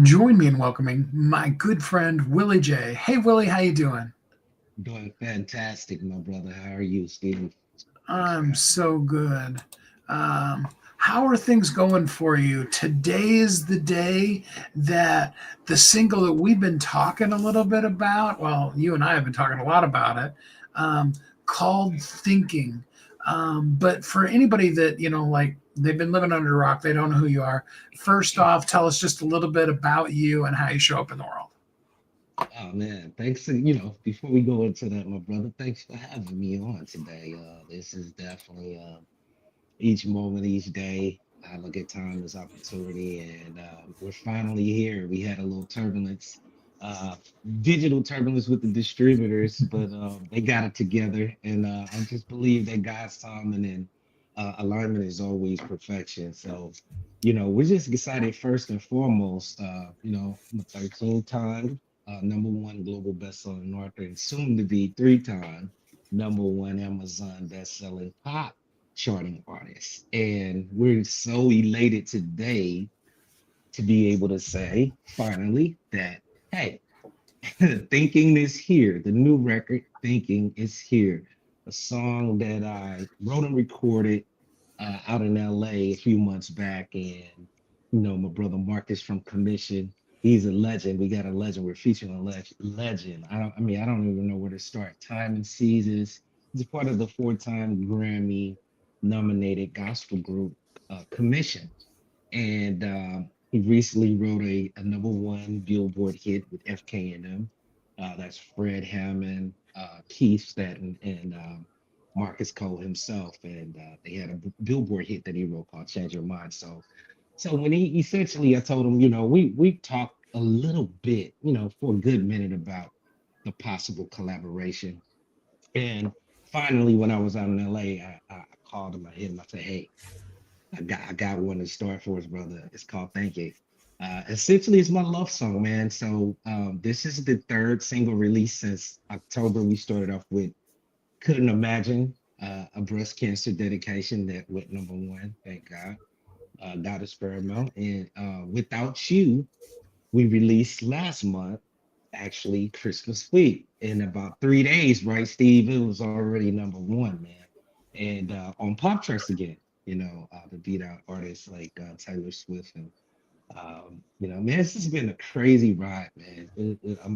Join me in welcoming my good friend Willie J. Hey Willie, how you doing? Doing fantastic, my brother. How are you, Steve? Thanks for I'm having me. so good. Um, how are things going for you? Today is the day that the single that we've been talking a little bit about, well, you and I have been talking a lot about it, um, called Thinking. But for anybody that, like they've been living under a rock, they don't know who you are. First off, tell us just a little bit about you and how you show up in the world. Oh man, thanks. Before we go into that, my brother, thanks for having me on today. This is definitely each moment, each day. I look at time as opportunity, and we're finally here. We had a little turbulence, uh, digital turbulence with the distributors, but they got it together, and I just believe that God's timing and alignment is always perfection. So, we're just excited first and foremost. I'm a 13-time number one global best-selling author, and soon to be three-time number one Amazon best-selling pop charting artists. And we're so elated today to be able to say, finally, that, hey, Thinking is here. The new record, Thinking, is here. A song that I wrote and recorded out in LA a few months back. And, my brother Marcus from Commission, he's a legend. We got a legend. We're featuring a legend. I don't even know where to start. Time and Seasons. He's part of the four-time Grammy nominated gospel group Commission. And he recently wrote a number one Billboard hit with FK&M. That's Fred Hammond, Keith Stanton, and Marcus Cole himself. And they had a Billboard hit that he wrote called "Change Your Mind." So when he essentially, I told him, we talked a little bit, for a good minute about the possible collaboration. And finally, when I was out in LA, I called him, I hit him, I said, "Hey, I got one to start for us, brother. It's called Thank You." Essentially, it's my love song, man. So this is the third single release since October. We started off with "Couldn't Imagine," a breast cancer dedication that went number one. Thank God. God is paramount. And "Without You," we released last month, actually Christmas week. In about 3 days, right, Steve? It was already number one, man. And on pop charts again, to beat out artists like Taylor Swift and man, this has been a crazy ride, man.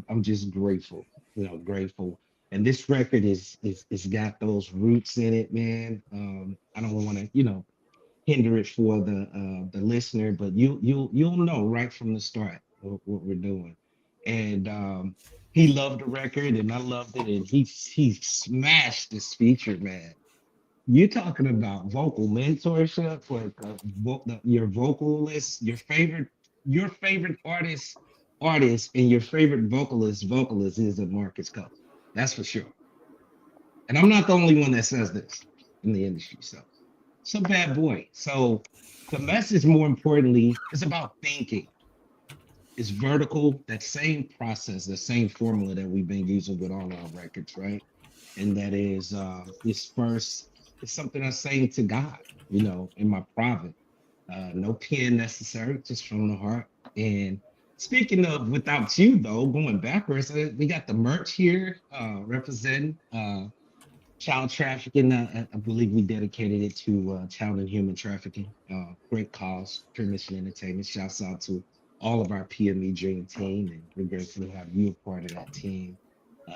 I'm just grateful, grateful. And this record is got those roots in it, man. I don't want to, hinder it for the listener, but you'll know right from the start what we're doing. And he loved the record, and I loved it, and he smashed this feature, man. You're talking about vocal mentorship, like your vocalist, your favorite artist, and your favorite vocalist is a Marcus Cole. That's for sure. And I'm not the only one that says this in the industry. So bad boy. So the message, more importantly, is about thinking. It's vertical, that same process, the same formula that we've been using with all our records, right? And that is this first, it's something I'm saying to God, in my private. No pen necessary, just from the heart. And speaking of "Without You," though, going backwards, we got the merch here representing child trafficking. I believe we dedicated it to child and human trafficking. Great cause, Pure Mission Entertainment. Shouts out to all of our PME Dream team, and we're grateful to have you a part of that team,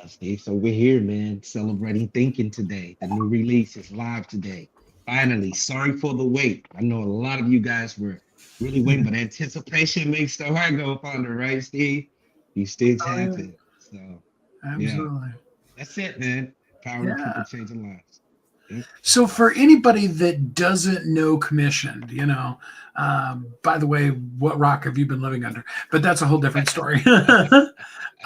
Steve. So we're here, man, celebrating Thinking today. The new release is live today. Finally, sorry for the wait. I know a lot of you guys were really waiting, but anticipation makes the heart go fonder, right, Steve? These things Oh yeah, happen. So yeah, absolutely. that's it, man. Power of people Yeah. changing lives. Yep. So for anybody that doesn't know commissioned, by the way, what rock have you been living under? But that's a whole different story.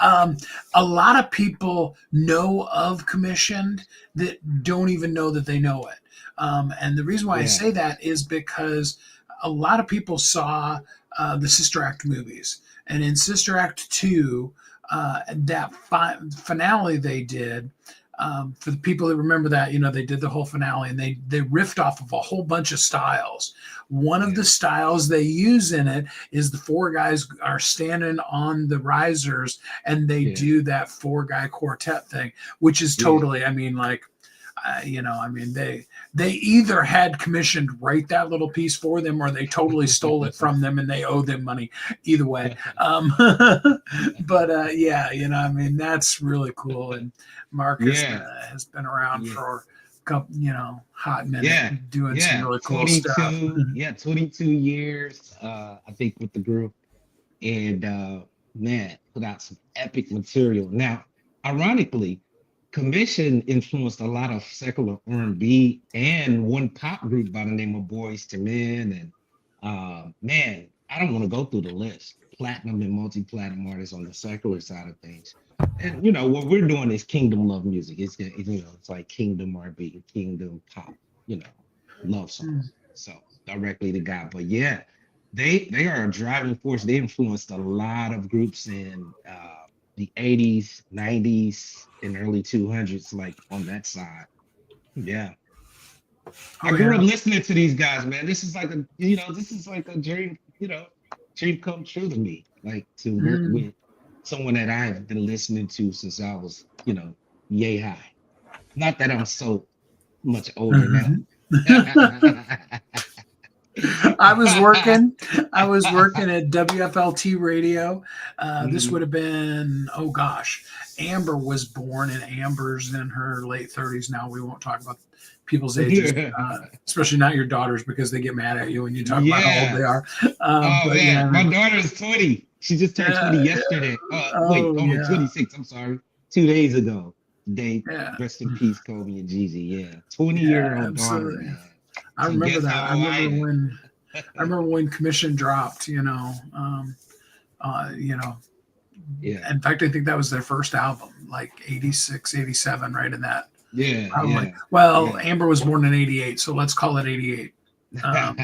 um, a lot of people know of commissioned that don't even know that they know it. And the reason why I Yeah. say that is because a lot of people saw the Sister Act movies. And in Sister Act 2, that finale they did, For the people that remember that, they did the whole finale, and they riffed off of a whole bunch of styles. One of Yeah. the styles they use in it is the four guys are standing on the risers, and they Yeah. do that four-guy quartet thing, which is Yeah. totally, I mean, like, they either had commissioned write that little piece for them, or they totally stole it from them and they owe them money. Either way, but yeah, that's really cool. And Marcus Yeah. has been around Yeah. for a couple, hot minute, Yeah. doing some Yeah. really cool stuff. 22. Yeah. 22 years. I think with the group, and man, put out some epic material. Now, ironically, Commission influenced a lot of secular R&B and one pop group by the name of Boys to Men. And man, I don't want to go through the list. Platinum and multi-platinum artists on the secular side of things. And what we're doing is kingdom love music. It's like kingdom R&B, kingdom pop, love songs. So directly to God. But yeah, they are a driving force. They influenced a lot of groups in the 80s, 90s, and early 200s, like on that side. Yeah. I Oh grew yeah. up listening to these guys, man. This is like a dream, dream come true to me. Like to work Mm. with someone that I've been listening to since I was, yay high. Not that I'm so much older now. I was working. I was working at WFLT radio. This would Mhm. have been, oh gosh, Amber was born, and Amber's in her late 30s now. We won't talk about people's ages, especially not your daughters, because they get mad at you when you talk about how old Yeah. they are. Oh But yeah, man, my daughter is 20. She just turned 20 yeah, yesterday. Wait, oh oh, yeah, 26. I'm sorry. 2 days ago. They yeah, rest in peace, Kobe and Jeezy. Yeah. yeah, 20-year-old daughter, absolutely. man. I So remember guess that. how old I am. I remember when Commission dropped. Uh, you know, Yeah. in fact, I think that was their first album, like 86, 87, right in that. Yeah, Probably. yeah, Well, yeah. Amber was born in 88, so let's call it 88. Um,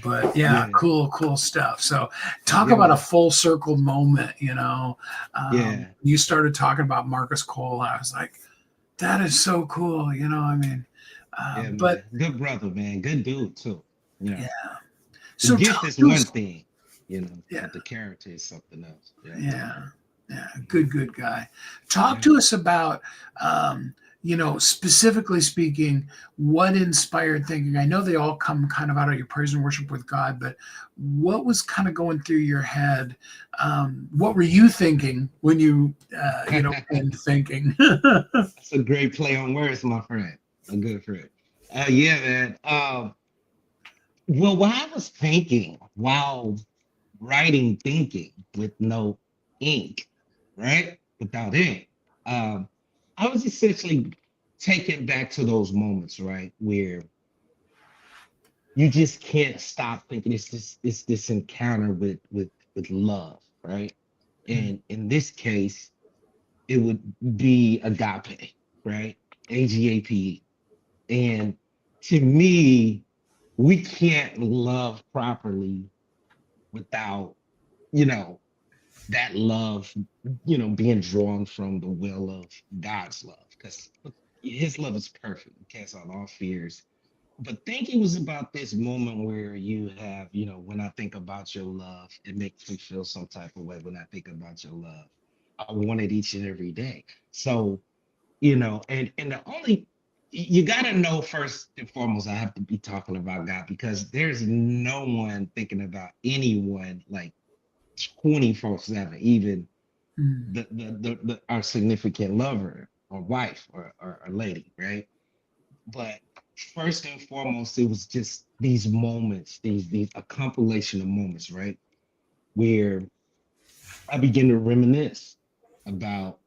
but yeah, Yeah. cool stuff. So talk Yeah, about a man. full circle moment, Yeah. you started talking about Marcus Cole. I was like, that is so cool. Yeah, But man. Good brother, man. Good dude too. You know, yeah. the So gift talk is to one us. thing, Yeah. but the character is something else. Yeah. Yeah. Yeah. Mhm. Good guy. Talk Yeah. to us about, specifically speaking, what inspired thinking. I know they all come kind of out of your praise and worship with God, but what was kind of going through your head? What were you thinking when you, and thinking? That's a great play on words, my friend. A good friend. Yeah, man. Well, what I was thinking while writing thinking with no ink, right? Without ink, um, I was essentially taken back to those moments, right, where you just can't stop thinking. It's this encounter with love, right? And in this case, it would be agape, right? AGAPE. And to me, we can't love properly without, you know, that love, being drawn from the will of God's love, because his love is perfect. It casts out all fears. But thinking was about this moment where you have, when I think about your love, it makes me feel some type of way when I think about your love. I want it each and every day. So, and the only you gotta know first and foremost, I have to be talking about God, because there's no one thinking about anyone like 24/7, even Mm, the our significant lover or wife or lady, right? But first and foremost, it was just these moments, these a compilation of moments, right? Where I begin to reminisce about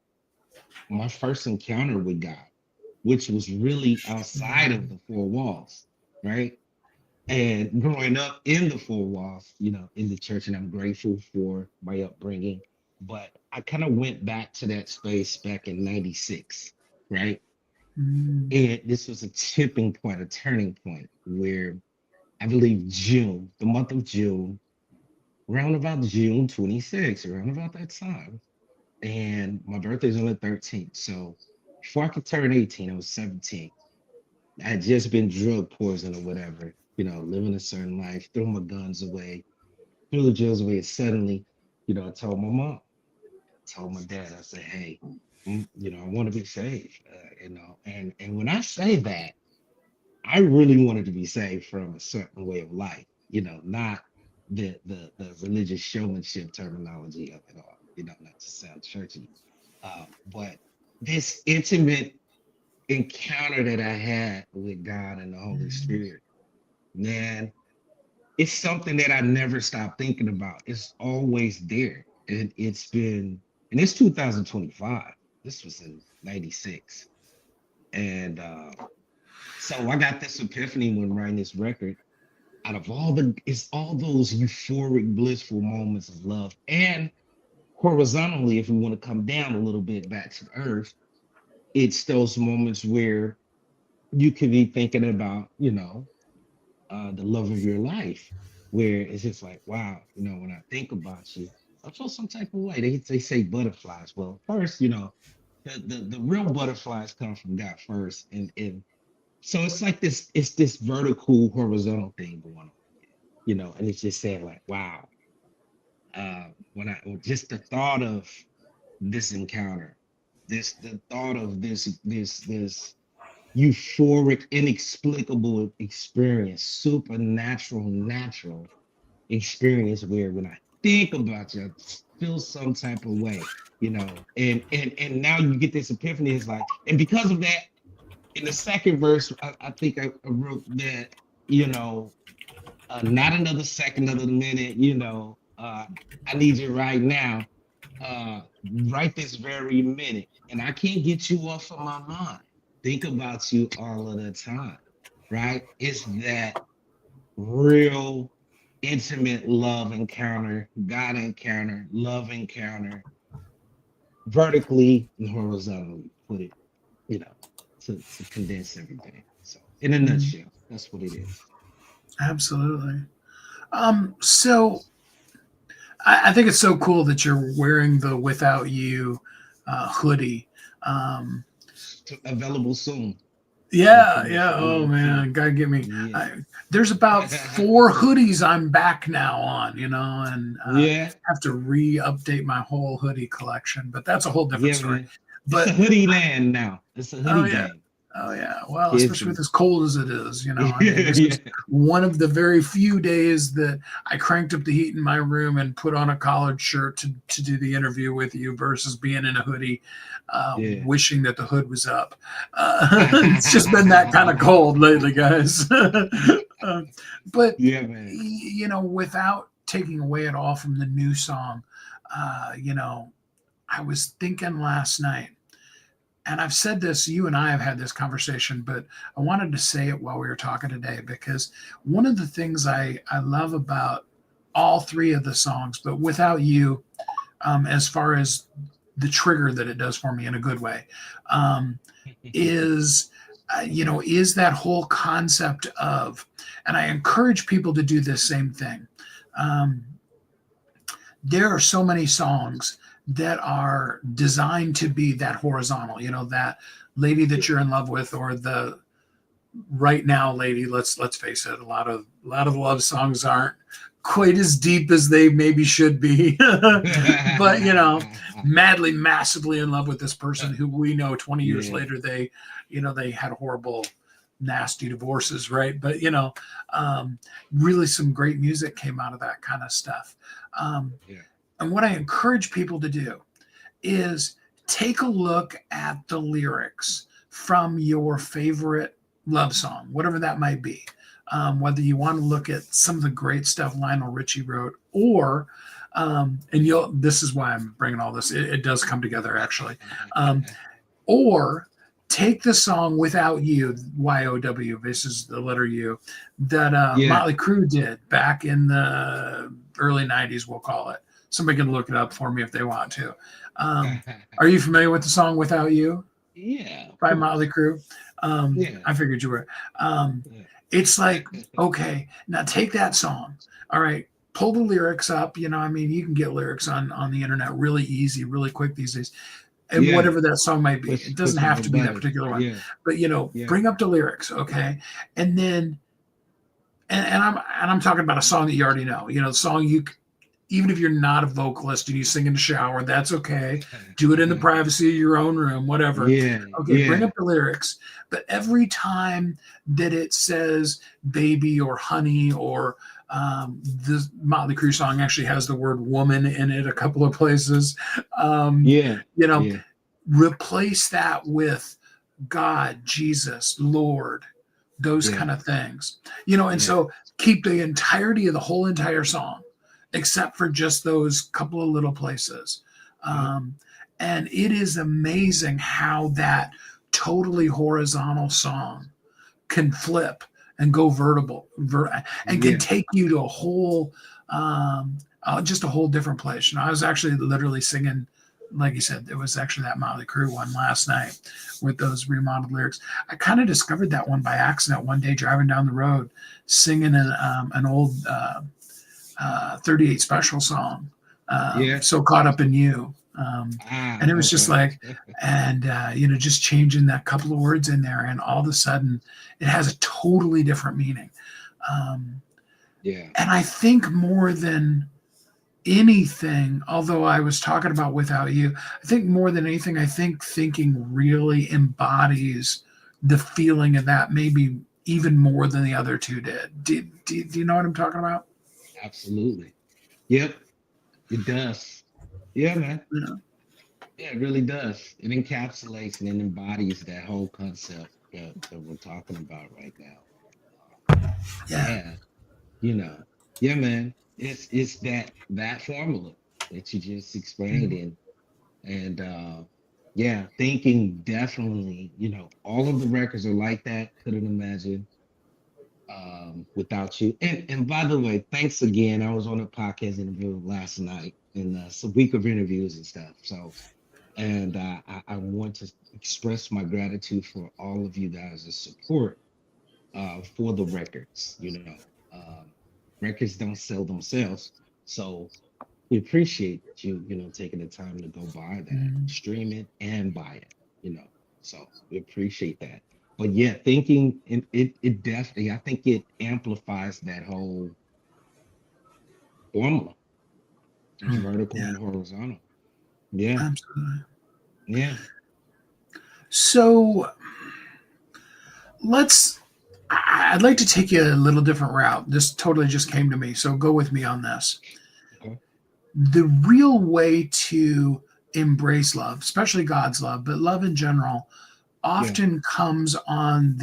my first encounter with God, which was really outside of the four walls, right? And growing up in the four walls, in the church, and I'm grateful for my upbringing. But I kind of went back to that space back in 96, right? mm, And this was a tipping point, a turning point where I believe June, the month of June, around about June 26th, around about that time. And my birthday's on the 13th. So before I could turn 18, I was 17. I had just been drug poisoned or whatever, living a certain life, threw my guns away, threw the drugs away. And suddenly, I told my mom, told my dad, I said, hey, I want to be saved, and when I say that, I really wanted to be saved from a certain way of life, not the religious showmanship terminology of it all, not to sound churchy, but this intimate encounter that I had with God and the Holy Mhm. Spirit, man, it's something that I never stopped thinking about. It's always there. And and it's 2025. This was in 96. And so I got this epiphany when writing this record. Out of it's all those euphoric, blissful moments of love. And horizontally, if we want to come down a little bit back to earth, it's those moments where you could be thinking about, the love of your life, where it's just like, wow, when I think about you, I feel some type of way. They say butterflies. Well, first, the real butterflies come from God first, and so it's like this vertical, horizontal thing going on, and it's just saying like, wow, when I just the thought of this encounter, the thought of this euphoric, inexplicable experience, supernatural, natural experience where when I think about you, I just feel some type of way, and now you get this epiphany. It's like, and because of that, in the second verse, I think I wrote that, not another second, another minute, I need you right now, uh, right this very minute, and I can't get you off of my mind. Think about you all of the time, right? It's that real intimate love encounter, God encounter, love encounter, vertically and horizontally put it, you know, to condense everything. So in a Mhm. nutshell, that's what it is. Absolutely. So I think it's so cool that you're wearing the "Without You" hoodie. Um, Available soon. yeah, Coming yeah. Oh soon too. man, gotta get me. Yeah. There's about four hoodies I'm back now on, and Yeah. have to re-update my whole hoodie collection. But that's a whole different Yeah, story. man. It's a But hoodie land now. It's a oh hoodie yeah. game. Oh yeah. Well, Kids especially with and as cold as it is, I mean, this yeah. is one of the very few days that I cranked up the heat in my room and put on a collared shirt to do the interview with you versus being in a hoodie, Yeah. wishing that the hood was up. It's just been that kind of cold lately, guys. But Yeah, man. without taking away at all from the new song, I was thinking last night, and I've said this, you and I have had this conversation, but I wanted to say it while we were talking today because one of the things I love about all three of the songs, but Without You, as far as the trigger that it does for me in a good way, um, is is that whole concept of, and I encourage people to do this same thing. Um, there are so many songs that are designed to be that horizontal, that lady that you're in love with, or the right now lady. Let's face it, a lot of the love songs aren't quite as deep as they maybe should be. But madly, massively in love with this person who we know 20 years Yeah. later they had horrible, nasty divorces, right? But um, really some great music came out of that kind of stuff. um, Yeah. and what I encourage people to do is take a look at the lyrics from your favorite love song, whatever that might be. Whether you want to look at some of the great stuff Lionel Richie wrote, or and this is why I'm bringing all this. It does come together actually. Um, or take the song Without You, YOW, this is the letter U, that Yeah. Motley Crue did back in the early 90s, we'll call it. Somebody can look it up for me if they want to. Are you familiar with the song Without You Yeah, of by Motley course. Crue? Yeah. I figured you were. It's like, okay, now take that song. All right, pull the lyrics up. I mean, you can get lyrics on the internet really easy, really quick these days. and Yeah. whatever that song might be. It For doesn't have something to be that better. particular one, Yeah. but Yeah. bring up the lyrics, okay? And then, and I'm talking about a song that you already know. The song even if you're not a vocalist and you sing in the shower, that's okay. Do it in the privacy of your own room, whatever. Yeah. Okay, bring Yeah. up the lyrics. But every time that it says baby or honey or the Motley Crue song actually has the word woman in it a couple of places. Um, Yeah. you know, Yeah. replace that with God, Jesus, Lord, those Yeah. kind of things. And Yeah. so keep the entirety of the whole entire song, except for just those couple of little places. Yep. And it is amazing how that totally horizontal song can flip and go and can Yeah. take you to a whole, just a whole different place. I was actually literally singing, like you said, it was actually that Motley Crue one last night with those remodeled lyrics. I kind of discovered that one by accident one day driving down the road, singing an old 38 Special song, Yeah. So Caught Up in You. And it was just Okay. like, and just changing that couple of words in there, and all of a sudden it has a totally different meaning. Um, Yeah. and I think more than anything, although I was talking about Without You, I think more than anything, I think Thinking really embodies the feeling of that, maybe even more than the other two did. Do you know what I'm talking about? Absolutely. Yep. It does. Yeah, man. You know? Yeah, it really does. It encapsulates and it embodies that whole concept that we're talking about right now. Yeah. Yeah, you know, yeah, man. It's that formula that you just explained Mm. in, and yeah, Thinking definitely. All of the records are like that. Couldn't imagine without you. And by the way, thanks again. I was on a podcast interview last night, and it's a week of interviews and stuff. So, and I want to express my gratitude for all of you guys' support for the records. Records don't sell themselves, so we appreciate you, taking the time to go buy that, Mm. stream it, and buy it. So we appreciate that. But yeah, Thinking it definitely, I think it amplifies that whole formula. It's Mm. vertical Yeah, and horizontal. Yeah, absolutely. yeah, So let's. I'd like to take you a little different route. This totally just came to me, so go with me on this. okay, The real way to embrace love, especially God's love, but love in general, yeah, often comes on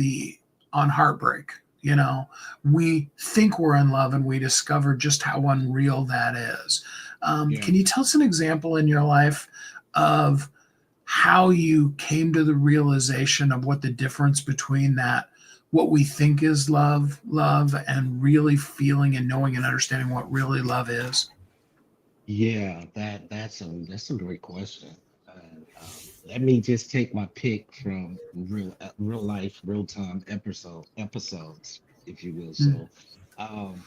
heartbreak. We think we're in love, and we discover just how unreal that is. yeah. Can you tell us an example in your life of how you came to the realization of what the difference between that, what we think is love, and really feeling and knowing and understanding what really love is? Yeah, that's a great question. And let me just take my pick from real life, real time episodes, if you will. Mm, So, um,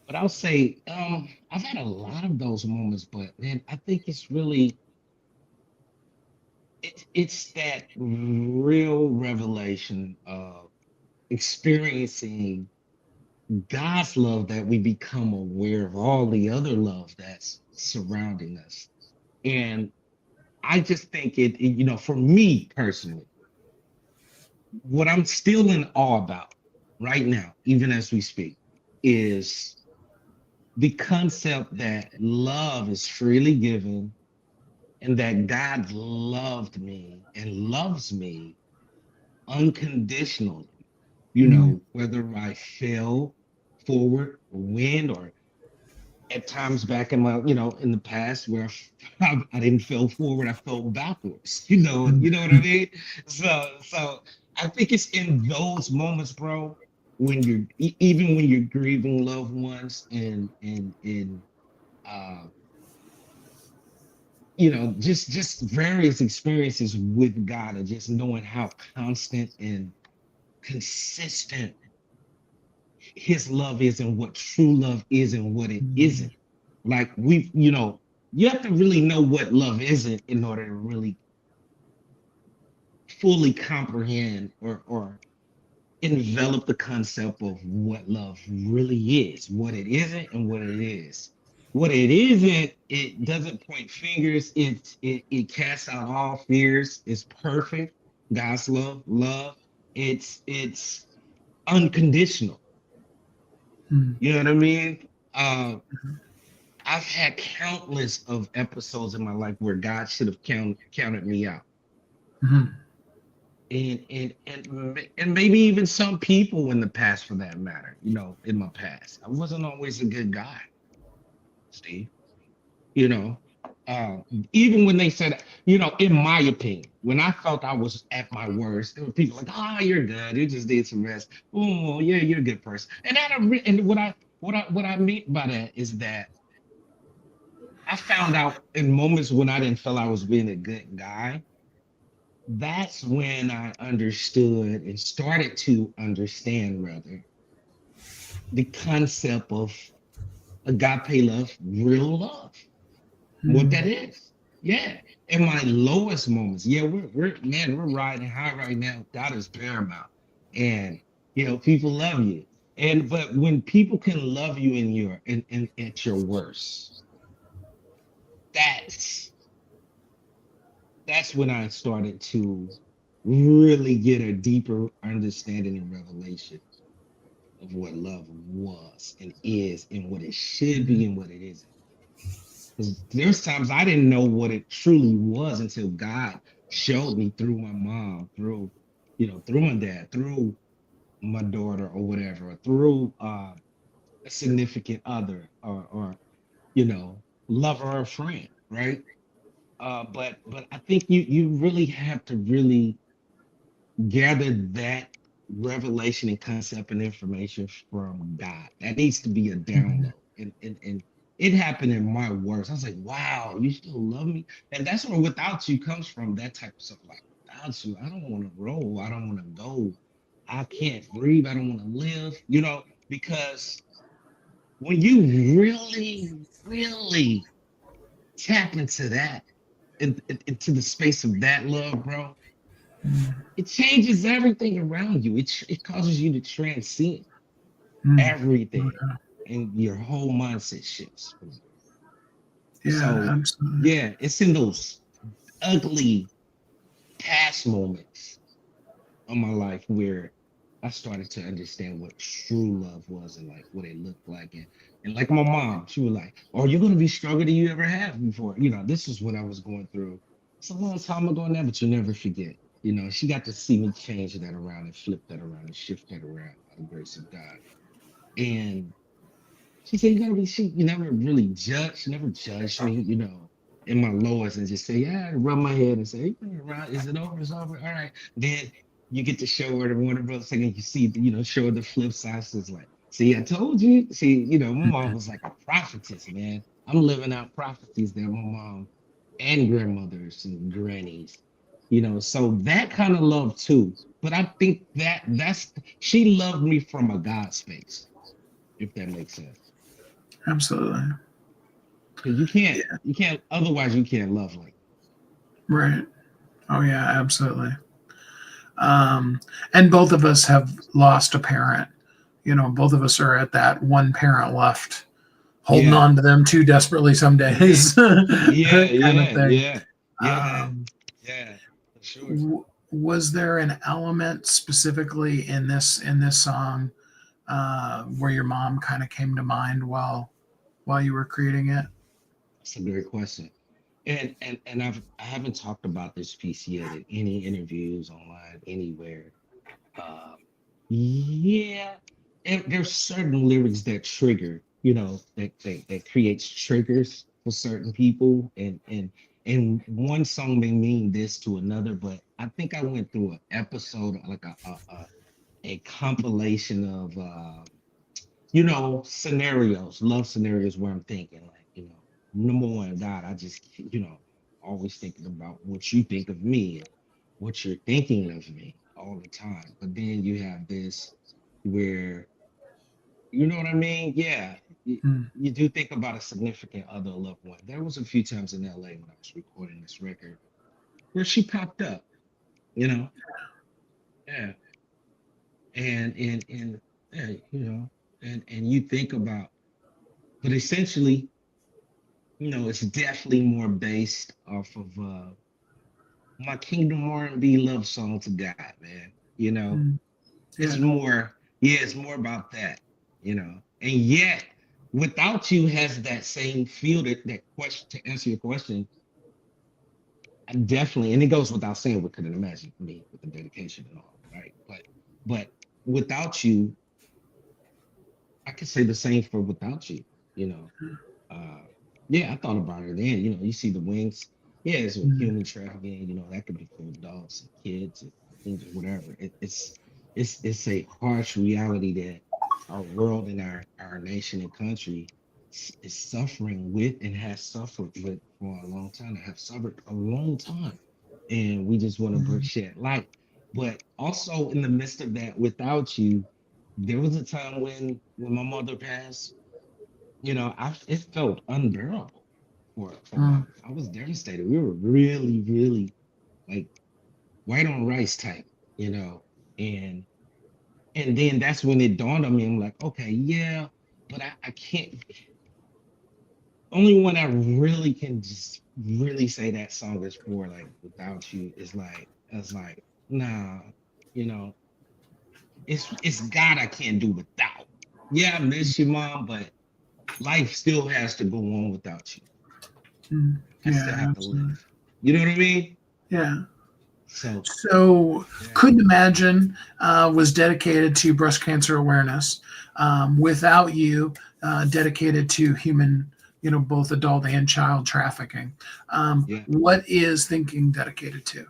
but I'll say I've had a lot of those moments, but man, I think it's that real revelation of experiencing God's love that we become aware of all the other love that's surrounding us. And I just think for me personally, what I'm still in awe about right now, even as we speak, is the concept that love is freely given and that God loved me and loves me unconditionally. mm, Whether I fell forward or win, or at times back in in the past where I didn't fell forward, I fell backwards. mm, You know what I mm, mean? So I think it's in those moments, bro, when even when you're grieving loved ones and uh just various experiences with God, and just knowing how constant and consistent his love is, and what true love is and what it mm, isn't. Like you have to really know what love isn't in order to really fully comprehend or envelop the concept of what love really is, what it isn't, and what it is. What it isn't, it doesn't point fingers. It casts out all fears. It's perfect. God's love. It's unconditional. Mm. You know what I mean? I've had countless of episodes in my life where God should have counted me out, Mhm. and maybe even some people in the past, for that matter. In my past, I wasn't always a good guy, Steve. You know, uh, even when they said, in my opinion, when I felt I was at my worst, there were people like, "Ah, you're good. You just need some rest. Oh, yeah, you're a good person." And what I mean by that is that I found out in moments when I didn't feel I was being a good guy, that's when I understood and started to understand, rather, the concept of agape love, real love, what Mm. that is. Yeah. In my lowest moments, yeah, we're riding high right now. God is paramount. And people love you. But when people can love you in at your worst, that's that's when I started to really get a deeper understanding and revelation of what love was and is and what it should be Mm. and what it isn't. Because there's times I didn't know what it truly was until God showed me through my mom, through my dad, through my daughter or whatever, or through a significant other or lover or friend, right? But I think you really have to really gather that revelation and concept and information from God. That needs to be a Mhm. download. And it happened in my words. I was like, wow, you still love me? And that's where without you comes from, that type of stuff. Like, without you, I don't want to roll. I don't want to go. I can't breathe. I don't want to live, because when you really, really tap into that, into the space of that love, bro, Mm. it changes everything around you. It causes you to transcend Mm. everything, Okay. and your whole mindset shifts. Yeah, So, absolutely. yeah, it's in those ugly past moments of my life where I started to understand what true love was and like what it looked like. And like my mom, she was like, "Oh, you're gonna be stronger than you ever have before." This is what I was going through. It's a long time ago now, but you'll never forget. She got to see me change that around and flip that around and shift that around by the grace of God. And she said, you never really judge, she never judged me, in my lowest and just say, yeah, rub my head and say, "Hey, right, is it over? It's over. All right." Then you get to show her the Warner Brothers thing and you see, show her the flip side. So it's like, see, I told you. See, my mom was like a prophetess, man. I'm living out prophecies that my mom and grandmothers and grannies, so that kind of love too. But I think that's she loved me from a God space, if that makes sense. Absolutely. Because you can't, otherwise you can't love like. Right. Oh yeah, absolutely. Um, and both of us have lost a parent. Both of us are at that one parent left, holding Yeah. on to them too desperately some Hmm. days, Yeah, kind of yeah, thing. yeah, yeah, man. Um, Yeah, for sure. was there an element specifically in this song where your mom kind of came to mind while you were creating it? That's a great question. And I haven't talked about this piece yet in any interviews online anywhere. Um, yeah, and there's certain lyrics that trigger, that creates triggers for certain people, and one song may mean this to another, but I think I went through an episode like a compilation of scenarios, love scenarios where I'm thinking like, number one, God, I just, always thinking about what you think of me and what you're thinking of me all the time. But then you have this where, you know what I mean? Yeah, Mm. you do think about a significant other, loved one. There was a few times in LA when I was recording this record where she popped up. you know, yeah, and yeah, you know, and you think about, but essentially, you know, it's definitely more based off of my Kingdom R&B love song to God, man. You know, Mm, it's yeah. more, yeah, it's more about that, you know. And yet, without you has that same feel, that question, to answer your question, I definitely, and it goes without saying, we couldn't imagine me with the dedication and all, right? But without you, I could say the same for without you, you know. Uh, yeah, I thought about it then. You know, you see the wings. Yeah, it's a Mm, human trafficking. You know, that could be for adults and kids and things or whatever. It's a harsh reality that our world and our nation and country is suffering with and has suffered with for a long time. And have suffered a long time, and we just want to bring mm, shed light. But also in the midst of that, without you, there was a time when my mother passed, you know, it felt unbearable for a mm, while. I was devastated. We were really, really like white on rice type, you know, and and then that's when it dawned on me. I'm like, okay, yeah, but I can't. Only one I really can just really say that song is for, like, without you, is like, it's like, nah, you know, it's God I can't do without. Yeah, I miss you, mom, but life still has to go on without you. mm. I still Yeah, have to absolutely. live. You know what I mean? Yeah. So So, yeah, Couldn't Imagine was dedicated to breast cancer awareness. Without You, dedicated to human, both adult and child trafficking. yeah. What is Thinking dedicated to?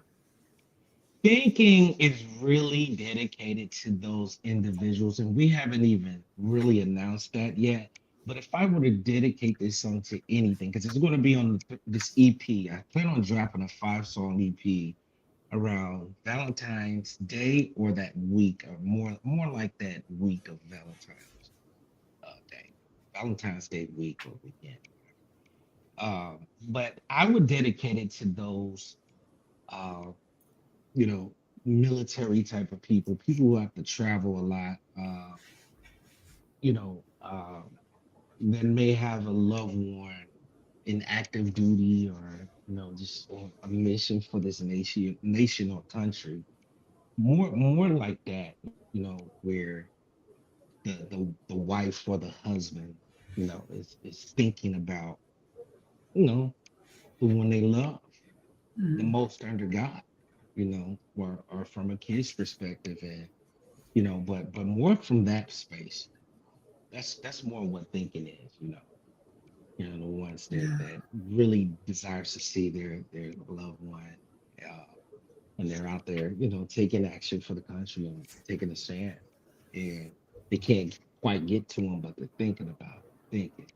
Thinking is really dedicated to those individuals, and we haven't even really announced that yet. But if I were to dedicate this song to anything, because it's going to be on this EP, I plan on dropping a 5-song EP around Valentine's Day or that week, or more like that week of Valentine's Day, Valentine's Day week or weekend. But I would dedicate it to those, uh, you know, military type of people who have to travel a lot, you know, that may have a loved one in active duty, or, you know, just on a mission for this nation or country. More like that, you know, where the wife or the husband, you know, is thinking about, you know, the one they love the Mm, most under God, you know, or from a kid's perspective, and, you know, but more from that space. That's more what thinking is, you know. You know, the ones yeah. that really desires to see their loved one, uh, and they're out there, you know, taking action for the country and taking a stand, and they can't quite get to them, but they're thinking about thinking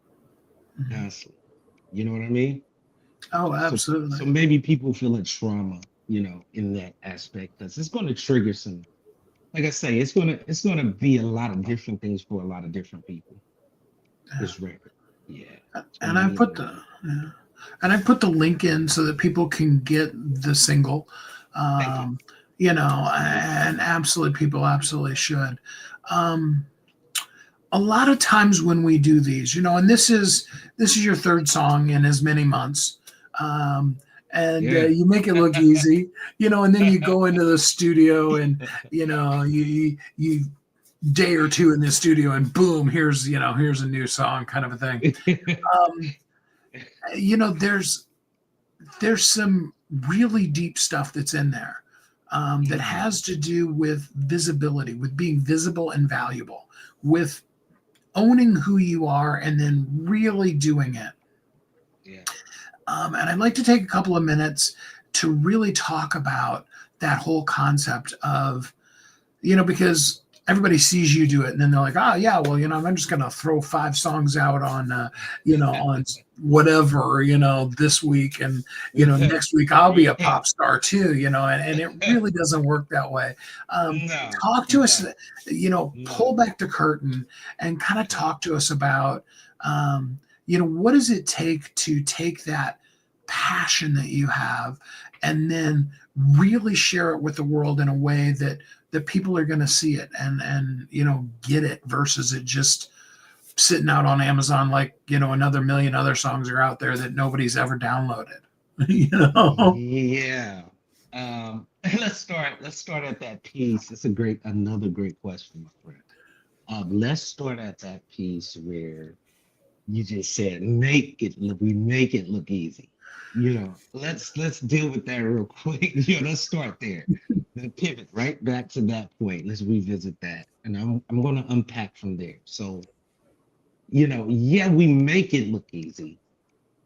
Mhm. constantly. You know what I mean? Oh, So absolutely. maybe people feeling trauma, you know, in that aspect, because it's going to trigger some. Like I say, it's gonna be a lot of different things for a lot of different people. Yeah. This record, yeah, it's gonna And I mean a put lot. the yeah. And I put the link in so that people can get the single. Thank you. Um, and absolutely, people absolutely should. Um, a lot of times when we do these, and this is your third song in as many months, um, and Yeah. you make it look easy, and then you go into the studio and you day or two in the studio and boom, here's a new song, kind of a thing. Um, there's some really deep stuff that's in there, that Mhm. has to do with visibility, with being visible and valuable, with owning who you are and then really doing it. Yeah. And I'd like to take a couple of minutes to really talk about that whole concept of, because everybody sees you do it and then they're like, oh, yeah, well, I'm just going to throw 5 songs out on, on whatever, this week. And, next week I'll be a Yeah. pop star too, and it really doesn't work that way. Um, No, Talk to us, no, pull no. back the curtain and kind of Yeah. talk to us about, what does it take to take that passion that you have, and then really share it with the world in a way that people are going to see it and get it, versus it just sitting out on Amazon like another million other songs are out there that nobody's ever downloaded. you know. Yeah. Let's start at that piece. It's another great question, my friend. Let's start at that piece where you just said we make it look easy. Let's deal with that real quick. Let's start there. Then pivot right back to that point. Let's revisit that. And I'm gonna unpack from there. So, yeah, we make it look easy,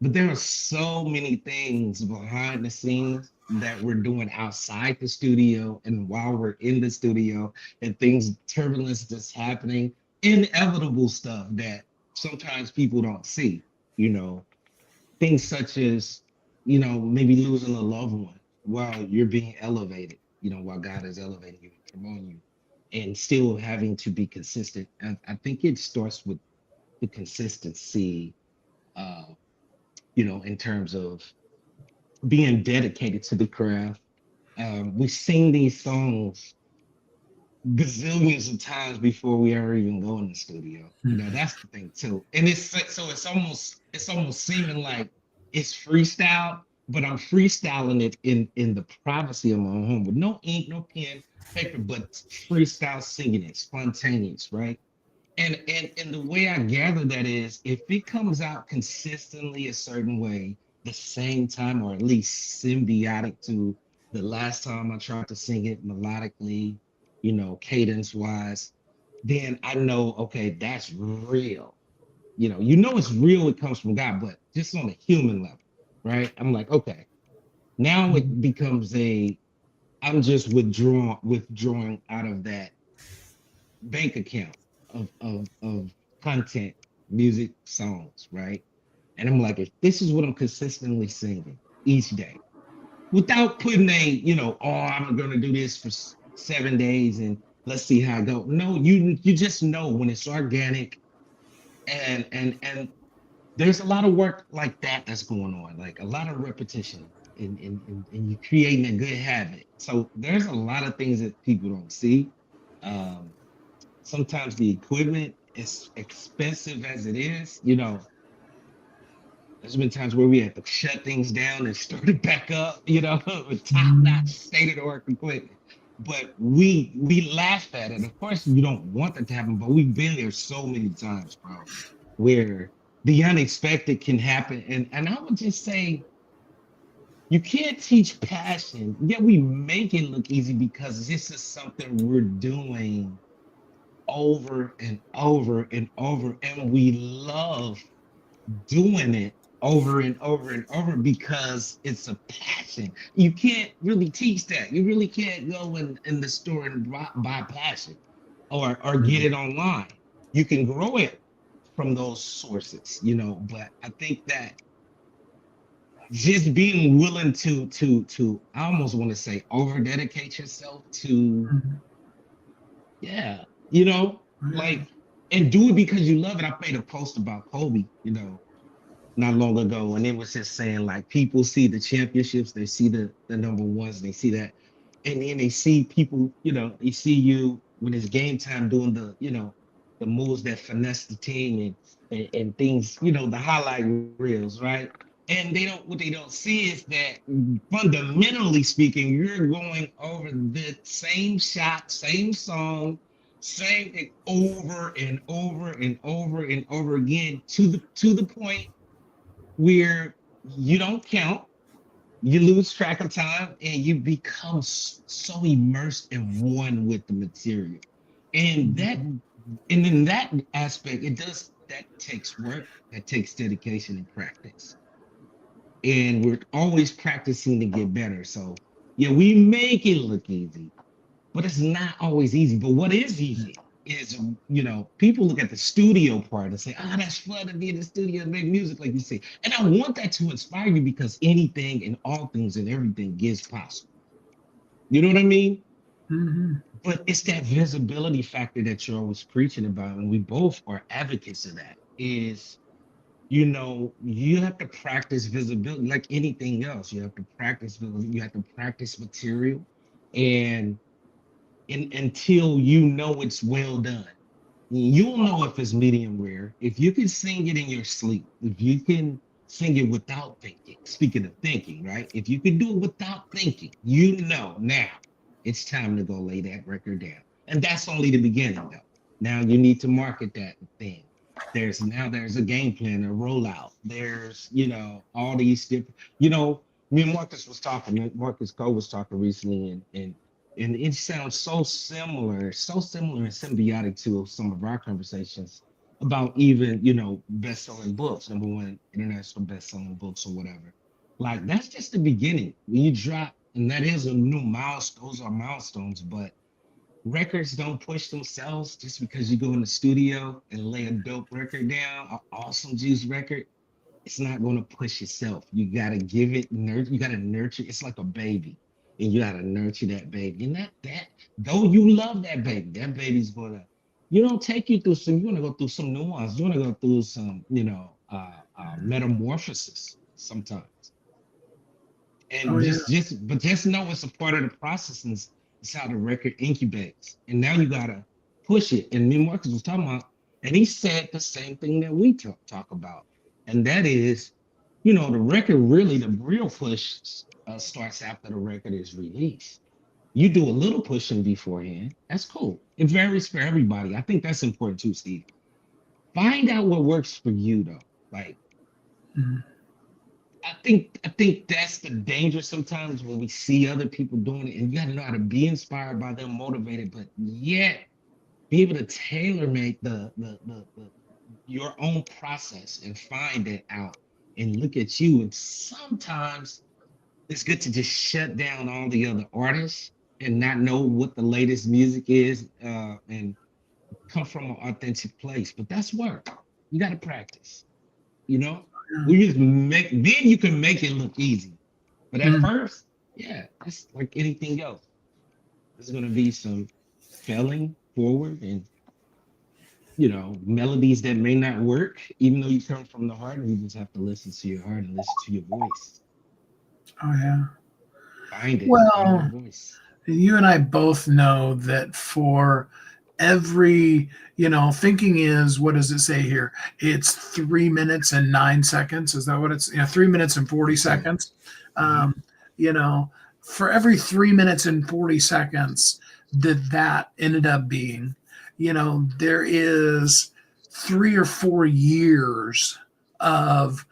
but there are so many things behind the scenes that we're doing outside the studio and while we're in the studio, and turbulence that's happening, inevitable stuff that sometimes people don't see, you know, things such as, maybe losing a loved one while you're being elevated, while God is elevating you and promoting you, and still having to be consistent. And I think it starts with the consistency, uh, in terms of being dedicated to the craft. We sing these songs gazillions of times before we ever even go in the studio. That's the thing too. And it's almost seeming like it's freestyle, but I'm freestyling it in the privacy of my own home with no ink, no pen, paper, but freestyle singing it, spontaneous, right? And the way I gather that is, if it comes out consistently a certain way, the same time, or at least symbiotic to the last time I tried to sing it melodically, cadence wise, then I know, okay, that's real. It's real, it comes from God, but just on a human level, right? I'm like, okay, now it becomes I'm just withdrawing out of that bank account of content, music, songs, right? And I'm like, if this is what I'm consistently singing each day, without putting oh, I'm gonna do this for 7 days and let's see how I go. No, you just know when it's organic, and there's a lot of work like that's going on, like a lot of repetition, and you creating a good habit. So there's a lot of things that people don't see. Um, Sometimes the equipment is expensive as it is. There's been times where we had to shut things down and start it back up, with top-notch state-of-the-art equipment. But we laugh at it. Of course, you don't want that to happen, but we've been there so many times, bro, where the unexpected can happen. And I would just say you can't teach passion. Yeah, we make it look easy because this is something we're doing over and over and over, and we love doing it over and over and over because it's a passion. You can't really teach that. You really can't go in the store and buy passion, or get it online. You can grow it from those sources, but I think that just being willing to I almost want to say over dedicate yourself to, yeah, like, and do it because you love it. I made a post about Kobe, not long ago, and it was just saying, like, people see the championships, they see the number ones, they see that, and then they see people, they see you when it's game time doing the moves that finesse the team, and things, the highlight reels, right? And what they don't see is that fundamentally speaking, you're going over the same shot, same song, same thing over and over and over and over again, to the point where you don't count, you lose track of time, and you become so immersed and one with the material. And in that aspect, that takes work, that takes dedication and practice. And we're always practicing to get better. So yeah, we make it look easy, but it's not always easy. But what is easy is, people look at the studio part and say, "Ah, that's fun to be in the studio and make music," like you say. And I want that to inspire you, because anything and all things and everything is possible. You know what I mean? Mhm. But it's that visibility factor that you're always preaching about, and we both are advocates of that. Is you have to practice visibility like anything else. You have to practice visibility, you have to practice material, and until you know it's well done. You'll know if it's medium rare. If you can sing it in your sleep, if you can sing it without thinking, speaking of thinking, right? If you can do it without thinking, you know now it's time to go lay that record down. And that's only the beginning, though. Now you need to market that thing. There's a game plan, a rollout. There's, all these different, me and Marcus Cole was talking recently, and it sounds so similar and symbiotic to some of our conversations about even, best-selling books, number one international best-selling books or whatever. Like that's just the beginning. When you drop, and that is a new milestone, those are milestones, but records don't push themselves just because you go in the studio and lay a dope record down, an awesome juice record. It's not going to push itself. You got to give it nurture. You got to nurture. It's like a baby, and you got to nurture that baby. And that though you love that baby's gonna, take you through some. You want to go through some nuance. You want to go through some, metamorphosis sometimes. Oh And yeah. just know it's a part of the process, and it's how the record incubates. And now you gotta push it. And me and Marcus was talking about, and he said the same thing that we talk about, and that is, the record really, the real push starts after the record is released. You do a little pushing beforehand. That's cool. It varies for everybody. I think that's important too, Steve. Find out what works for you though. Like Mhm. I think that's the danger sometimes when we see other people doing it, and you got to know how to be inspired by them, motivated, but yet be able to tailor make the your own process and find it out and look at you. And sometimes it's good to just shut down all the other artists and not know what the latest music is, and come from an authentic place. But that's work. You got to practice. You know, Yeah. we just make then you can make it look easy. But at Mm. first, yeah, it's like anything else. There's gonna be some failing forward and melodies that may not work, even though you come from the heart, and you just have to listen to your heart and listen to your voice. Oh yeah. Find your Well, voice. you and I both know that for every, thinking is, what does it say here? It's 3 minutes and 9 seconds. Is that what it's? 3 minutes and 40 Yes, sir. seconds. Hmm. Um, you know, for every 3 minutes and 40 seconds that ended up being, there is 3 or 4 years of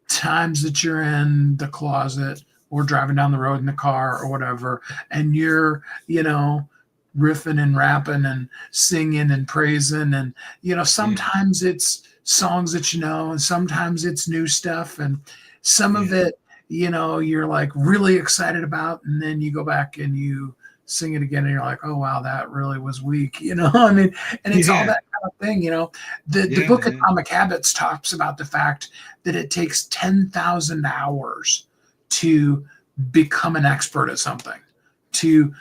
times that you're in the closet or driving down the road in the car or whatever, and you're, riffing and rapping and singing and praising. And, Yeah, sometimes it's songs that and sometimes it's new stuff. And some of yeah, it, you're like really excited about. And then you go back and you sing it again and you're like, oh, wow, that really was weak. I mean, and it's all yeah, that kind of thing. The yeah, book man. Atomic Habits talks about the fact that it takes 10,000 hours to become an expert at something, to,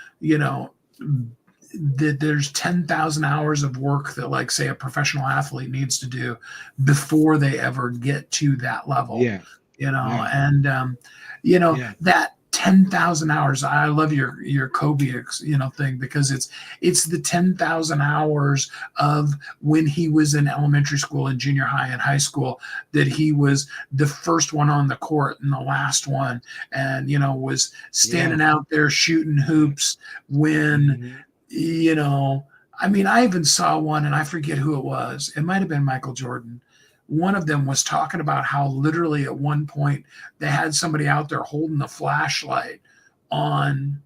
that there's 10,000 hours of work that, like, say, a professional athlete needs to do before they ever get to that level, Yeah, yeah, and, yeah, that 10,000 hours. I love your Kobe, thing, because it's the 10,000 hours of when he was in elementary school and junior high and high school, that he was the first one on the court and the last one, and, was yeah. standing out there shooting hoops when, Hmm. you know, I mean, I even saw one, and I forget who it was. It might have been Michael Jordan. One of them was talking about how literally at one point they had somebody out there holding a flashlight on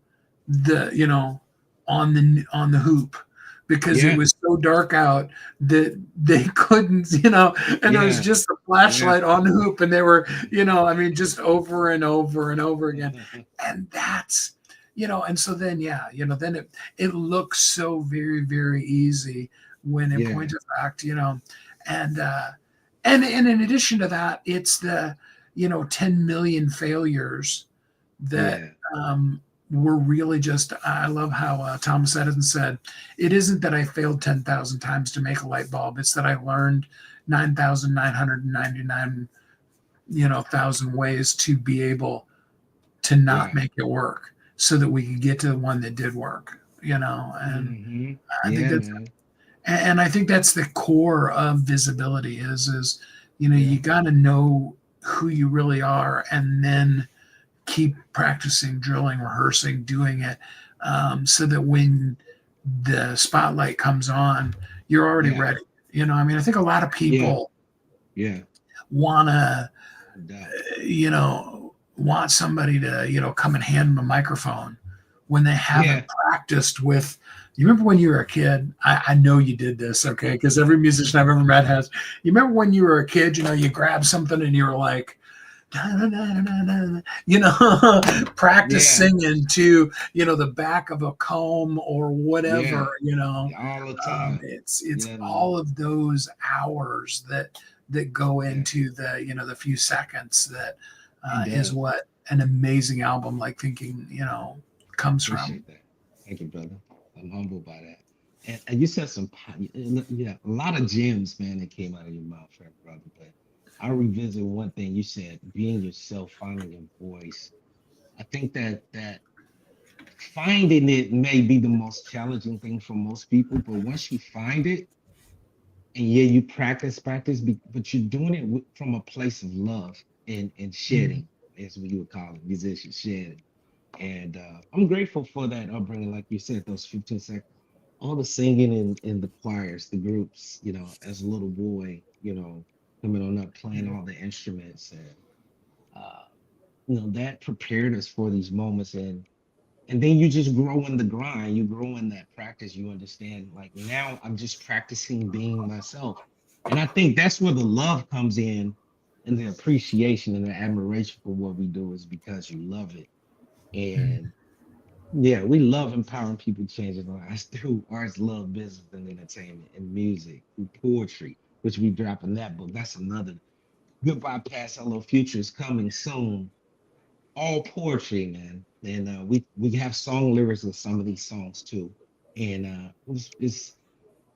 the, on the hoop, because it Yeah, was so dark out that they couldn't, and there was yeah, just a yeah. flashlight on the hoop, and they were, I mean, just over and over and over again. And that's, and so then, yeah, then it looks so very, very easy, when in Yeah, point of fact, and and in addition to that, it's the, 10 million failures that, yeah, were really just, I love how, Thomas Edison said, it isn't that I failed 10,000 times to make a light bulb, it's that I learned 9,999, thousand ways to be able to not Yeah. make it work so that we could get to the one that did work, and I think Yeah, that's, man. and I think that's the core of visibility is, Yeah. you got to know who you really are, and then keep practicing, drilling, rehearsing, doing it, so that when the spotlight comes on, you're already Yeah. ready. I think a lot of Yeah. people Yeah. want to, No doubt. want somebody to, come and hand them a microphone when they haven't Yeah. practiced with. You remember when you were a kid? I know you did this, okay? Because every musician I've ever met has. You remember when you were a kid? You grabbed something and you were like, practice Yeah. singing to the back of a comb or whatever. Yeah. All the time. It's Yeah, man. all of those hours that go Yeah. into the few seconds that It is does. what an amazing album like Thinking comes from. Appreciate that. Thank you, brother. I'm humbled by that. And you said yeah, a lot of gems, man, that came out of your mouth, brother. But I'll revisit one thing you said: being yourself, finding your voice. I think that finding it may be the most challenging thing for most people, but once you find it, and yeah, you practice, but you're doing it from a place of love and Mm. shedding, is what you would call it, musician shedding. And I'm grateful for that upbringing, like you said, those 15 seconds, all the singing in the choirs, the groups, as a little boy, coming on up, playing all the instruments, and uh, that prepared us for these moments. And then you just grow in the grind, you grow in that practice, you understand, like now I'm just practicing being myself. And I think that's where the love comes in, and the appreciation and the admiration for what we do is because you love it. Mm. And yeah, we love empowering people, changing lives through arts, love, business, and entertainment, and music, through poetry, which we drop in that book. That's another Goodbye Past, Hello Future is coming soon. All poetry, man. And we have song lyrics in some of these songs too. And it's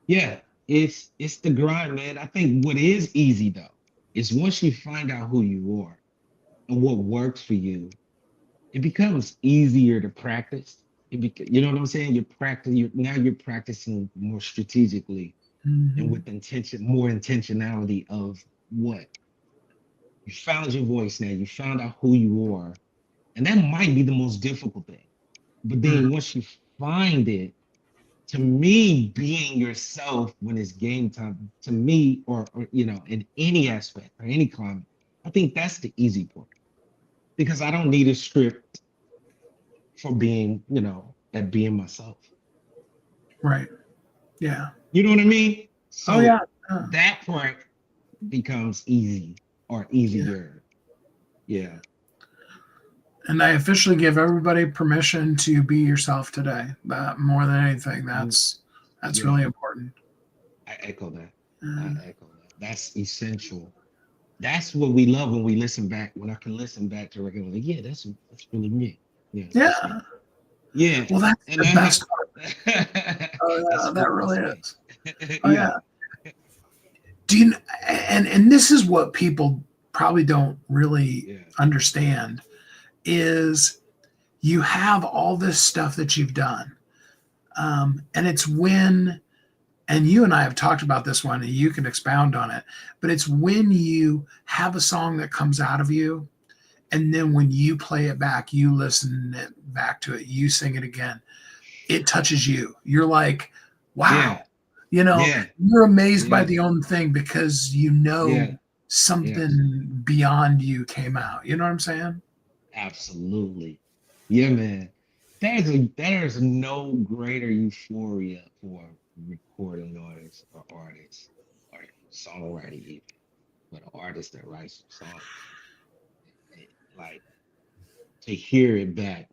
yeah, it's the grind, man. I think what is easy though is once you find out who you are and what works for you, it becomes easier to practice. You know what I'm saying? You're practicing more strategically and Mhm. with more intentionality of what you found your voice now. You found out who you are, and that might be the most difficult thing. But Mm. then once you find it, to me, being yourself when it's game time, to me, or in any aspect or any climate, I think that's the easy part because I don't need a script for being, at being myself. Right. Yeah. You know what I mean? Oh yeah. So Yeah. that part becomes easy or Yeah. easier. Yeah. And I officially give everybody permission to be yourself today. That more than anything, Mm, that's really yeah. important. I echo that. I And echo that. That's essential. That's what we love when we listen back. When I can listen back to a record, like, yeah, that's really me. Yeah, that's me. yeah, Yeah, well, that's and the that best part. Oh that's yeah, that really that's me. is. Oh Yeah, yeah. Do you? And this is what people probably don't really yeah, understand is you have all this stuff that you've done, and it's when, and you and I have talked about this one, and you can expound on it, but it's when you have a song that comes out of you, and then when you play it back, you listen it back to it, you sing it again, it touches you. You're like, yeah, wow, yeah, you're amazed by yeah, the own thing because yeah, yes, something beyond you came out. You know what I'm saying? absolutely. Yeah, man. There's no greater euphoria for recording artists or songwriting even, but an artist that writes songs. Like to hear it back,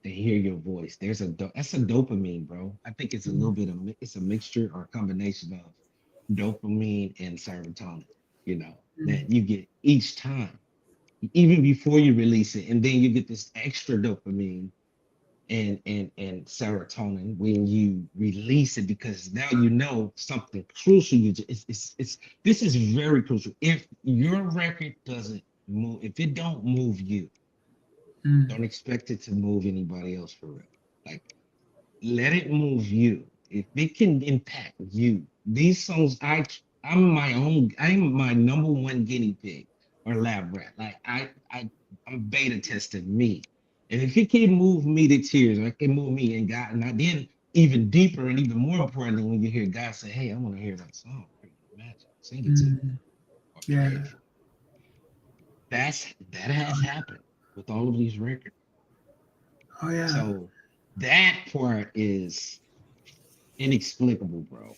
to hear your voice. That's a dopamine, bro. I think it's a little bit of it's a mixture or a combination of dopamine and serotonin. Mhm. That you get each time, even before you release it, and then you get this extra dopamine and serotonin when you release it, because now you know something crucial. It's this is very crucial. If your record doesn't move, if it don't move you, Mm, don't expect it to move anybody else for real. Like, let it move you. If it can impact you, these songs, I'm my number one guinea pig or lab rat. Like I'm beta testing me. And if it can move me to tears, or it can move me and God, and I then even deeper and even more importantly, when you hear God say, "Hey, I want to hear that song. Imagine, sing it to me mm, or play yeah. it for me." That has happened with all of these records. Oh yeah. So that part is inexplicable, bro.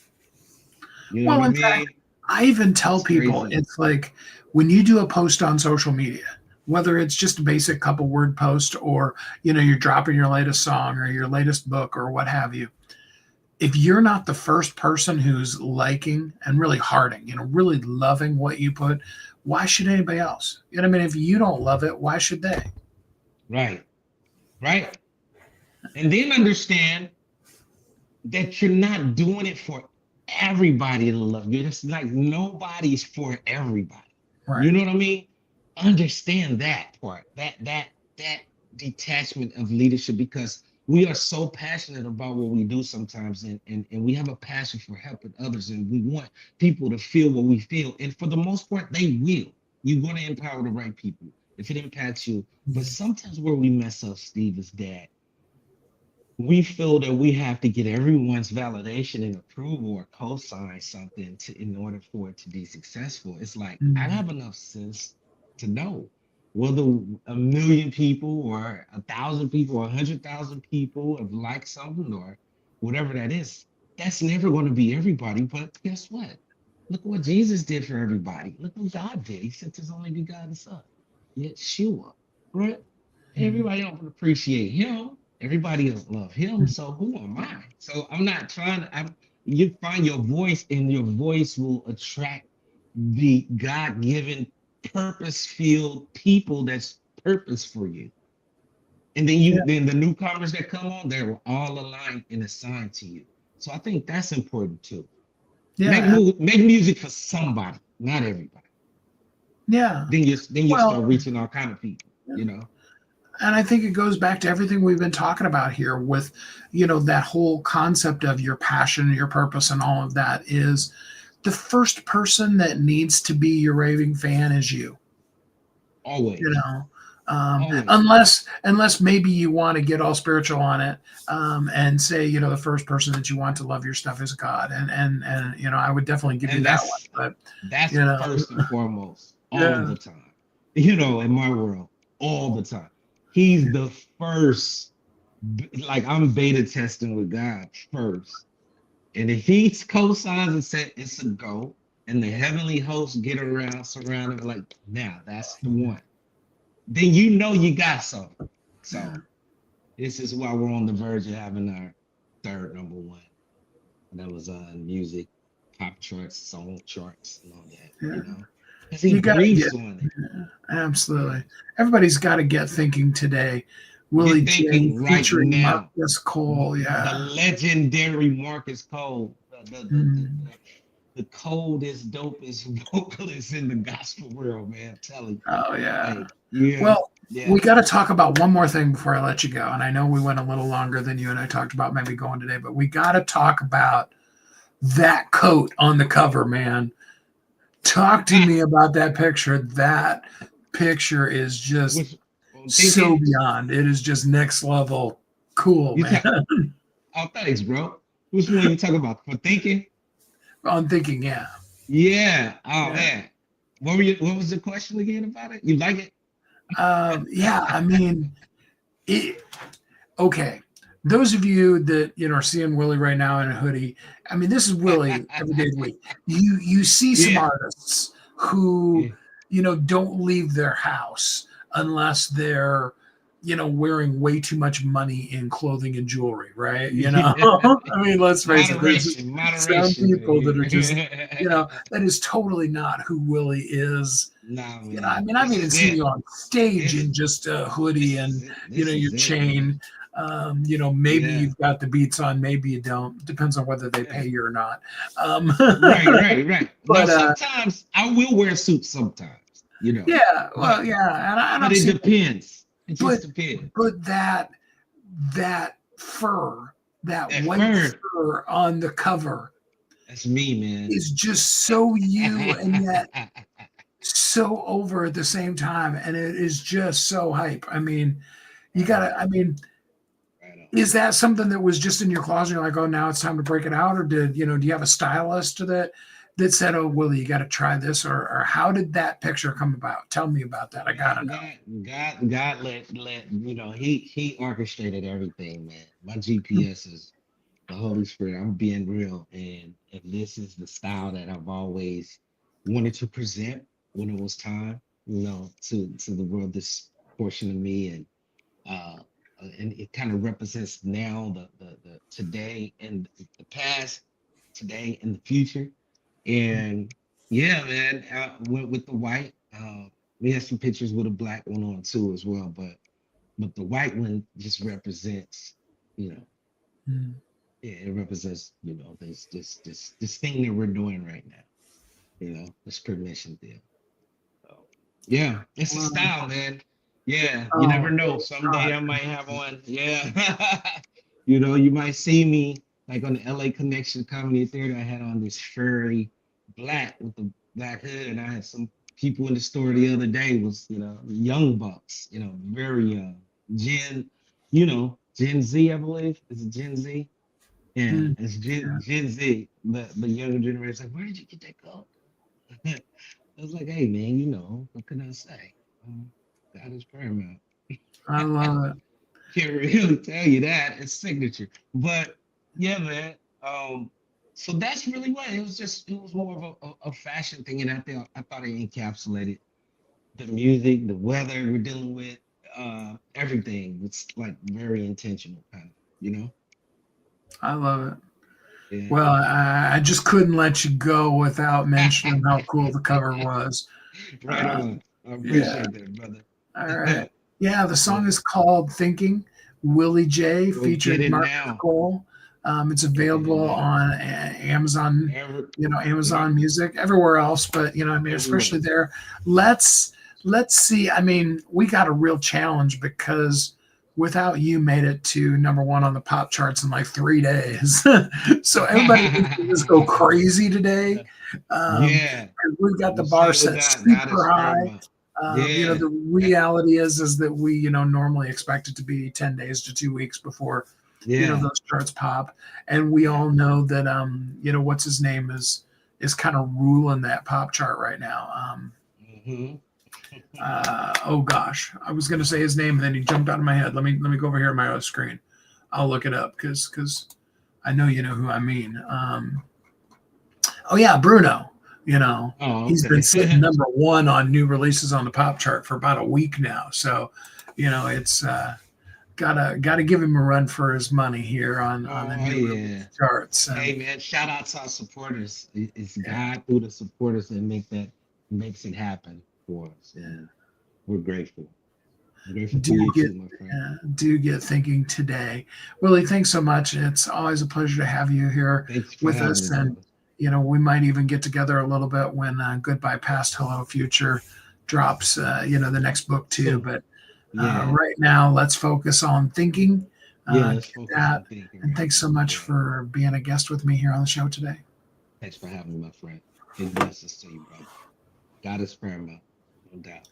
You know Well, what I in fact, mean? I even tell It's people crazy. it's like when you do a post on social media, whether it's just a basic couple word post or you're dropping your latest song or your latest book or what have you. If you're not the first person who's liking and really hearting, really loving what you put, why should anybody else? You know what I mean? If you don't love it, why should they? Right. Right. And then understand that you're not doing it for everybody to love you. It's like nobody's for everybody. You Right. know what I mean? Understand that part, that detachment of leadership, because we are so passionate about what we do sometimes, and we have a passion for helping others, and we want people to feel what we feel. And for the most part, they will. You're going to empower the right people if it impacts you. But sometimes where we mess up, Steve, is that we feel that we have to get everyone's validation and approval or co-sign something to in order for it to be successful. It's like I Mm. have enough sense to know whether a million people or 1,000 people or 100,000 people have liked something or whatever that is. That's never going to be everybody. But guess what? Look what Jesus did for everybody. Look what God did. He sent his only begotten son. Yeshua, right? Mm. Everybody don't appreciate him. Everybody else love him. So who am I? So I'm not trying to. You find your voice, and your voice will attract the God-given, purpose-filled people that's purpose for you. And then Yeah. then the newcomers that come on, they're all aligned and assigned to you. So I think that's important too. Yeah. Make music for somebody, not everybody. Yeah. Then you Well, start reaching all kind of people. You know. and I think it goes back to everything we've been talking about here with, that whole concept of your passion, your purpose, and all of that is the first person that needs to be your raving fan is you. You Always, know, always. unless maybe you want to get all spiritual on it, and say the first person that you want to love your stuff is God, and I would definitely give you And that one. But that's you know, first and foremost, all yeah, the time. You know, in my world, all the time. He's the first. Like I'm beta testing with God first, and if he co-signs and said it's a go, and the heavenly hosts get around, surround him, like now that's the one. Then you know you got something. yeah, So this is why we're on the verge of having our third number one. And that was music, pop charts, song charts, and all that, yeah. you know. Because he You got to breathes get, on it. yeah, Yeah. absolutely. Everybody's got to get thinking today. Willie Get J thinking right featuring now. Marcus Cole. The Yeah. legendary Marcus Cole, Mm. the coldest, dopest vocalist in the gospel world, man. I'm telling you. Oh yeah. Like, yeah, Well, yeah. we got to talk about one more thing before I let you go. And I know we went a little longer than you and I talked about maybe going today, but we got to talk about that coat on the cover, man. Talk to Ah, me about that picture. That picture is just which I'm so thinking, beyond. It is just next level cool, you man. talk, oh, thanks, bro. Which one you talking about? For thinking? I'm thinking, yeah. Yeah. Oh Yeah. man. What was the question again about it? You like it? Yeah, I mean, it, okay. Those of you that are seeing Willie right now in a hoodie, I mean, this is Willie every day of the week. You see some Yeah. artists who Yeah. don't leave their house unless they're wearing way too much money in clothing and jewelry, right? Yeah. I mean, let's face it. There's some Moderation, people that are just man. that is totally not who Willie is. Nah, I man. mean, I've This even is seen it. you on stage This in just a hoodie this and is it. This your is it, man. chain. Maybe Yeah. you've got the beats on, maybe you don't. Depends on whether they pay Yeah. you or not. Right. Now, But sometimes I will wear suits sometimes, yeah, well, but yeah, and but I've it seen, depends. It just but depends. that fur, that That white fur, fur on the cover that's me, man. is just so you, and yet so over at the same time, and it is just so hype. I mean, you Right on, gotta. I mean, right on. is that something that was just in your closet? You're like, oh, now it's time to break it out, or do you have a stylist that said, oh, Willie, you got to try this, or how did that picture come about? Tell me about that. I gotta Man, know. God let he orchestrated everything, man. My GPS is the Holy Spirit. I'm being real, and this is the style that I've always wanted to present when it was time, to the world, this portion of me, uh, and it kind of represents now the today and the past, today and the future. And yeah, man, went with the white. We had some pictures with a black one on too as well, but the white one just represents, you know, Mm. yeah, it represents, this thing that we're doing right now, this permission deal. So yeah, it's a Well, style, man. Yeah, you oh, never know. it's Someday hot. I might have one. Yeah. You might see me like on the LA Connection Comedy Theater. I had on this furry black with the black hood, and I had some people in the store the other day was, young bucks, very young. Gen Z, I believe. Is it Gen Z? Yeah, Mm. it's Yeah. Gen Z, the younger generation. Like, where did you get that coat? I was like, hey man, what can I say? God is paramount. I love it. Can't really tell you that. It's signature. But yeah, man. So that's really what it was more of a fashion thing, and I thought it encapsulated the music, the weather we're dealing with, everything. It's like very intentional, kind of, you know? I love it. Yeah. Well, I just couldn't let you go without mentioning how cool the cover was. Right Uh, on. I yeah. appreciate that, brother. All right. Yeah, the song Yeah. is called Thinking. Willie J Go get featured it Mark now. Nicole. It's Go get it available now. on Amazon, Ever, yeah, Amazon Music, everywhere else, but I mean, everywhere. especially there. Let's let's see. I mean, we got a real challenge because Without You made it to number one on the pop charts in like 3 days. So everybody needs to just go crazy today. Um, Yeah. we've got the You bar said with set that, God is super high. paramount. Yeah. The reality is that we, normally expect it to be 10 days to 2 weeks before, Yeah. those charts pop. And we Yeah. all know that, what's his name is kind of ruling that pop chart right now. Hmm. Oh gosh, I was going to say his name and then he jumped out of my head. Let me go over here on my other screen. I'll look it up because I know you know who I mean. Oh yeah, Bruno. Oh, He's been okay. sitting number one on new releases on the pop chart for about a week now. So, it's gotta give him a run for his money here on the Oh new yeah. release charts. And Hey man, shout out to our supporters. It's yeah, God through the supporters that makes it happen for us. yeah. And we're grateful. I'm grateful for Do you get too, my friend. do get thinking today, Willie. Thanks so much. It's always a pleasure to have you here Thanks for with having me, us, and brother. we might even get together a little bit when Goodbye Past Hello Future drops. The next book too. So But yeah. right now, let's focus on thinking. Yeah, let's Get focus that. on thinking And right thanks now. so much Yeah. for being a guest with me here on the show today. Thanks for having me, my friend. Big blessings to you, brother. God is paramount, no doubt.